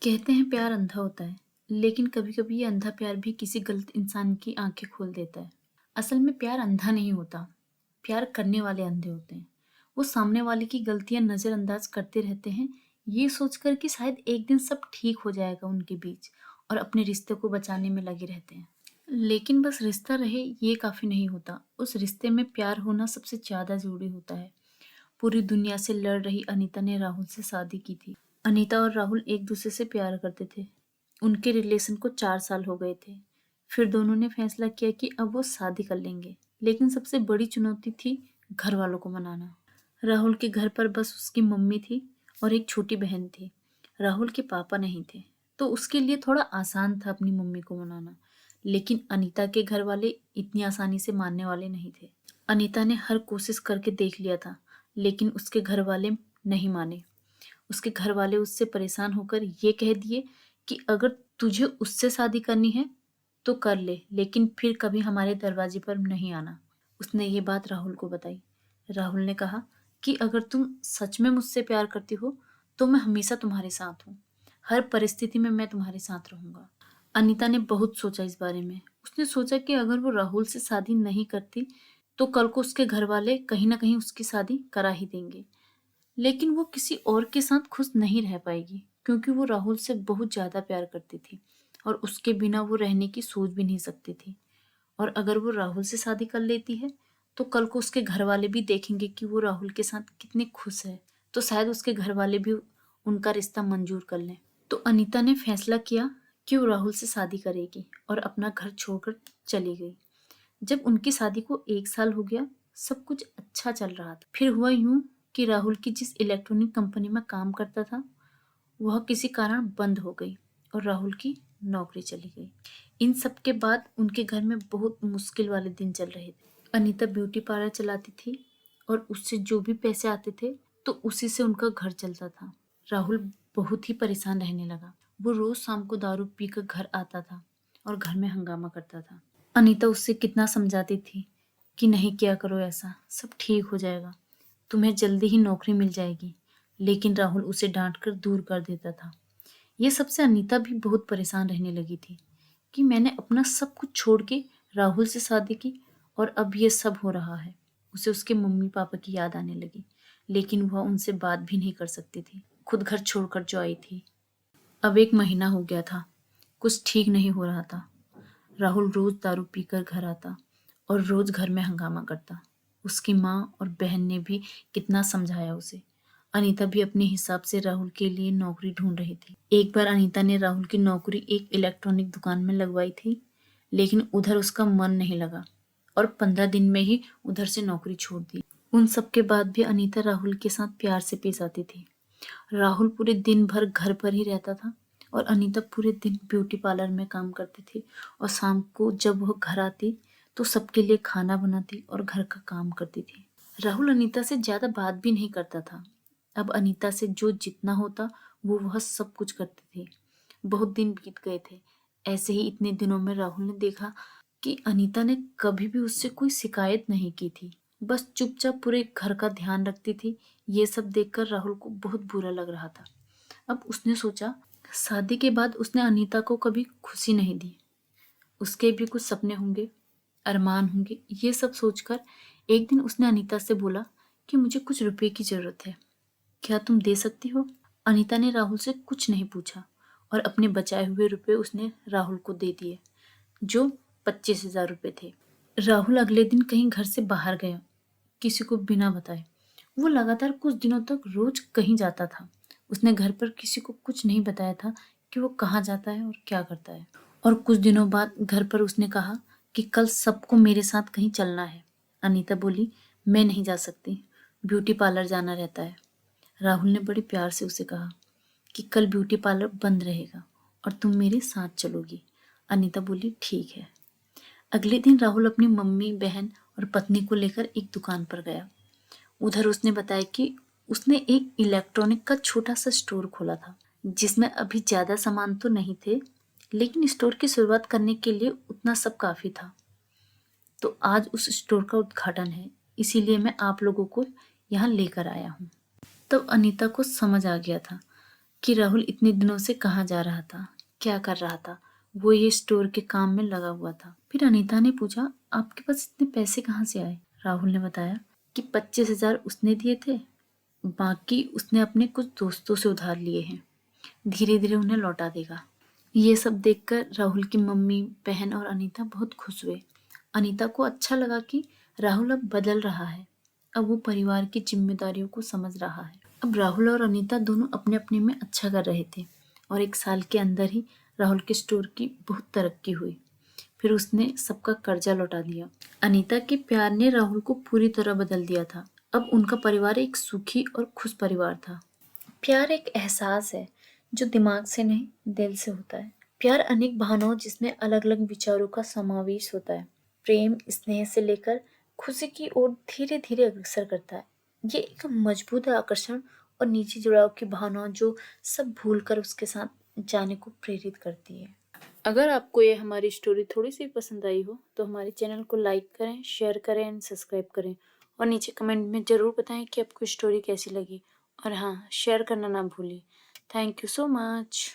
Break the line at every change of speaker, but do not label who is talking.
कहते हैं प्यार अंधा होता है, लेकिन कभी-कभी ये अंधा प्यार भी किसी गलत इंसान की आंखें खोल देता है। असल में प्यार अंधा नहीं होता, प्यार करने वाले अंधे होते हैं। वो सामने वाले की गलतियां नजरअंदाज करते रहते हैं, ये सोचकर कि शायद एक दिन सब ठीक हो जाएगा उनके बीच, और अपने रिश्ते को बचाने में लगे रहते हैं। लेकिन बस रिश्ता रहे ये काफी नहीं होता, उस रिश्ते में प्यार होना सबसे ज्यादा जरूरी होता है। पूरी दुनिया से लड़ रही अनीता ने राहुल से शादी की थी। अनीता और राहुल एक दूसरे से प्यार करते थे। उनके रिलेशन को 4 साल हो गए थे। फिर दोनों ने फैसला किया कि अब वो शादी कर लेंगे। लेकिन सबसे बड़ी चुनौती थी घर वालों को मनाना। राहुल के घर पर बस उसकी मम्मी थी और एक छोटी बहन थी। राहुल के पापा नहीं थे, तो उसके लिए थोड़ा आसान था अपनी मम्मी को मनाना। लेकिन अनीता के घर वाले इतनी आसानी से मानने वाले नहीं थे। अनीता ने हर कोशिश करके देख लिया था, लेकिन उसके घर वाले नहीं माने। उसके घर वाले उससे परेशान होकर ये कह दिए कि अगर तुझे उससे शादी करनी है तो कर ले, लेकिन फिर कभी हमारे दरवाजे पर नहीं आना। उसने ये बात राहुल को बताई। राहुल ने कहा कि अगर तुम सच में मुझसे प्यार करती हो तो मैं हमेशा तुम्हारे साथ हूँ। हर परिस्थिति में मैं तुम्हारे साथ रहूंगा। अनीता ने बहुत सोचा इस बारे में। उसने सोचा कि अगर वो राहुल से शादी नहीं करती तो कल को उसके घर वाले कहीं ना कहीं उसकी शादी करा ही देंगे। लेकिन वो किसी और के साथ खुश नहीं रह पाएगी, क्योंकि वो राहुल से बहुत ज्यादा प्यार करती थी और उसके बिना वो रहने की सोच भी नहीं सकती थी। और अगर वो राहुल से शादी कर लेती है तो कल को उसके घर वाले भी देखेंगे कि वो राहुल के साथ कितने खुश है, तो शायद उसके घर वाले भी उनका रिश्ता मंजूर कर लें। तो अनीता ने फैसला किया कि वो राहुल से शादी करेगी और अपना घर छोड़कर चली गई। जब उनकी शादी को 1 साल हो गया, सब कुछ अच्छा चल रहा था। फिर हुआ यूं कि राहुल की जिस इलेक्ट्रॉनिक कंपनी में काम करता था वह किसी कारण बंद हो गई और राहुल की नौकरी चली गई। इन सब के बाद उनके घर में बहुत मुश्किल वाले दिन चल रहे थे। अनीता ब्यूटी पार्लर चलाती थी और उससे जो भी पैसे आते थे तो उसी से उनका घर चलता था। राहुल बहुत ही परेशान रहने लगा। वो रोज शाम को दारू पीकर घर आता था और घर में हंगामा करता था। अनीता उससे कितना समझाती थी कि नहीं किया करो ऐसा, सब ठीक हो जाएगा, तुम्हें जल्दी ही नौकरी मिल जाएगी। लेकिन राहुल उसे डांटकर दूर कर देता था। ये सबसे अनीता भी बहुत परेशान रहने लगी थी कि मैंने अपना सब कुछ छोड़ के राहुल से शादी की और अब ये सब हो रहा है। उसे उसके मम्मी पापा की याद आने लगी, लेकिन वह उनसे बात भी नहीं कर सकती थी। खुद घर छोड़कर जो आई थी। अब 1 महीना हो गया था, कुछ ठीक नहीं हो रहा था। राहुल रोज दारू पीकर घर आता और रोज घर में हंगामा करता। उसकी माँ और बहन ने भी कितना समझाया उसे। अनीता भी अपने हिसाब से राहुल के लिए नौकरी ढूंढ रही थी। एक बार अनीता ने राहुल की नौकरी एक इलेक्ट्रॉनिक दुकान में लगवाई थी, लेकिन उधर उसका मन नहीं लगा और 15 दिन में ही उधर से नौकरी छोड़ दी। उन सब के बाद भी अनीता राहुल के साथ प्यार से पेश आती थी। राहुल पूरे दिन भर घर पर ही रहता था और अनीता पूरे दिन ब्यूटी पार्लर में काम करती थी, और शाम को जब वह घर आती तो सबके लिए खाना बनाती और घर का काम करती थी। राहुल अनीता से ज्यादा बात भी नहीं करता था। अब अनीता से जो जितना होता वो वह सब कुछ करती थी। बहुत दिन बीत गए थे। ऐसे ही इतने दिनों में राहुल ने देखा कि अनीता ने कभी भी उससे कोई शिकायत नहीं की थी, बस चुपचाप पूरे घर का ध्यान रखती थी। ये सब देखकर राहुल को बहुत बुरा लग रहा था। अब उसने सोचा, शादी के बाद उसने अनीता को कभी खुशी नहीं दी, उसके भी कुछ सपने होंगे, अरमान होंगे। ये सब सोचकर एक दिन उसने अनीता से बोला कि मुझे कुछ रुपए की जरूरत है, क्या तुम दे सकती हो? अनीता ने राहुल से कुछ नहीं पूछा और अपने बचाए हुए रुपए उसने राहुल को दे दिए, जो 25,000 रुपये थे। राहुल अगले दिन कहीं घर से बाहर गया, किसी को बिना बताए। वो लगातार कुछ दिनों तक रोज कहीं जाता था। उसने घर पर किसी को कुछ नहीं बताया था कि वो कहाँ जाता है और क्या करता है। और कुछ दिनों बाद घर पर उसने कहा कि कल सबको मेरे साथ कहीं चलना है। अनीता बोली, मैं नहीं जा सकती, ब्यूटी पार्लर जाना रहता है। राहुल ने बड़े प्यार से उसे कहा कि कल ब्यूटी पार्लर बंद रहेगा और तुम मेरे साथ चलोगी। अनीता बोली, ठीक है। अगले दिन राहुल अपनी मम्मी, बहन और पत्नी को लेकर एक दुकान पर गया। उधर उसने बताया कि उसने एक इलेक्ट्रॉनिक का छोटा सा स्टोर खोला था, जिसमें अभी ज्यादा सामान तो नहीं थे, लेकिन स्टोर की शुरुआत करने के लिए उतना सब काफी था। तो आज उस स्टोर का उद्घाटन है, इसीलिए मैं आप लोगों को यहाँ लेकर आया हूँ। तब अनीता को समझ आ गया था कि राहुल इतने दिनों से कहाँ जा रहा था, क्या कर रहा था। वो ये स्टोर के काम में लगा हुआ था। फिर अनीता ने पूछा, आपके पास इतने पैसे कहाँ से आए? राहुल ने बताया कि 25,000 उसने दिए थे, बाकी उसने अपने कुछ दोस्तों से उधार लिए हैं, धीरे धीरे उन्हें लौटा देगा। ये सब देखकर राहुल की मम्मी, बहन और अनीता बहुत खुश हुए। अनीता को अच्छा लगा कि राहुल अब बदल रहा है। अब वो परिवार की जिम्मेदारियों को समझ रहा है। अब राहुल और अनीता दोनों अपने अपने में अच्छा कर रहे थे और 1 साल के अंदर ही राहुल के स्टोर की बहुत तरक्की हुई। फिर उसने सबका कर्जा लौटा दिया। अनीता के प्यार ने राहुल को पूरी तरह बदल दिया था। अब उनका परिवार एक सुखी और खुश परिवार था। प्यार एक एहसास है जो दिमाग से नहीं, दिल से होता है। प्यार अनेक भावनाओं जिसमें अलग अलग विचारों का समावेश होता है। प्रेम स्नेह से लेकर खुशी की ओर धीरे धीरे अग्रसर करता है। ये एक मजबूत आकर्षण और निजी जुड़ाव की भावना जो सब भूलकर उसके साथ जाने को प्रेरित करती है। अगर आपको ये हमारी स्टोरी थोड़ी सी पसंद आई हो तो हमारे चैनल को लाइक करें, शेयर करें एंड सब्सक्राइब करें और नीचे कमेंट में ज़रूर बताएं कि आपको स्टोरी कैसी लगी। और हाँ, शेयर करना ना भूलिए। Thank you so much.